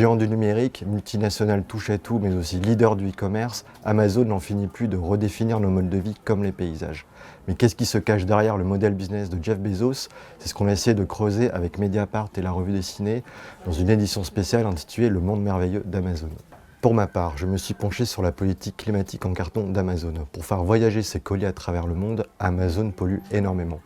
Géant du numérique, multinational touche à tout, mais aussi leader du e-commerce, Amazon n'en finit plus de redéfinir nos modes de vie comme les paysages. Mais qu'est-ce qui se cache derrière le modèle business de Jeff Bezos? C'est ce qu'on a essayé de creuser avec Mediapart et la revue dessinée dans une édition spéciale intitulée Le monde merveilleux d'Amazon. Pour ma part, je me suis penché sur la politique climatique en carton d'Amazon. Pour faire voyager ses colis à travers le monde, Amazon pollue énormément.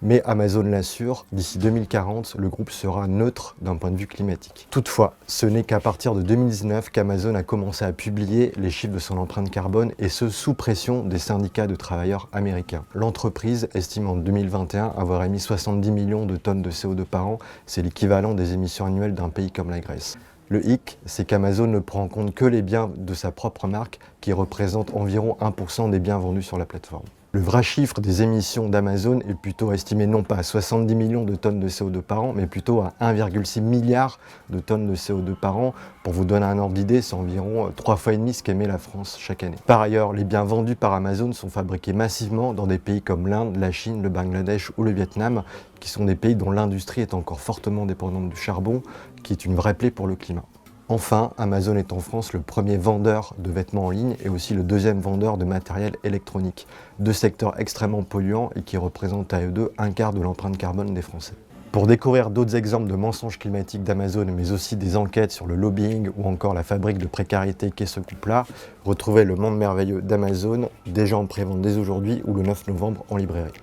Mais Amazon l'assure, d'ici 2040, le groupe sera neutre d'un point de vue climatique. Toutefois, ce n'est qu'à partir de 2019 qu'Amazon a commencé à publier les chiffres de son empreinte carbone, et ce sous pression des syndicats de travailleurs américains. L'entreprise estime en 2021 avoir émis 70 millions de tonnes de CO2 par an, c'est l'équivalent des émissions annuelles d'un pays comme la Grèce. Le hic, c'est qu'Amazon ne prend en compte que les biens de sa propre marque, qui représentent environ 1% des biens vendus sur la plateforme. Le vrai chiffre des émissions d'Amazon est plutôt estimé non pas à 70 millions de tonnes de CO2 par an, mais plutôt à 1,6 milliard de tonnes de CO2 par an. Pour vous donner un ordre d'idée, c'est environ 3 fois et demi ce qu'émet la France chaque année. Par ailleurs, les biens vendus par Amazon sont fabriqués massivement dans des pays comme l'Inde, la Chine, le Bangladesh ou le Vietnam, qui sont des pays dont l'industrie est encore fortement dépendante du charbon, qui est une vraie plaie pour le climat. Enfin, Amazon est en France le premier vendeur de vêtements en ligne et aussi le deuxième vendeur de matériel électronique. Deux secteurs extrêmement polluants et qui représentent à eux deux un quart de l'empreinte carbone des Français. Pour découvrir d'autres exemples de mensonges climatiques d'Amazon, mais aussi des enquêtes sur le lobbying ou encore la fabrique de précarité qu'est ce couple-là, retrouvez Le monde merveilleux d'Amazon, déjà en prévente dès aujourd'hui ou le 9 novembre en librairie.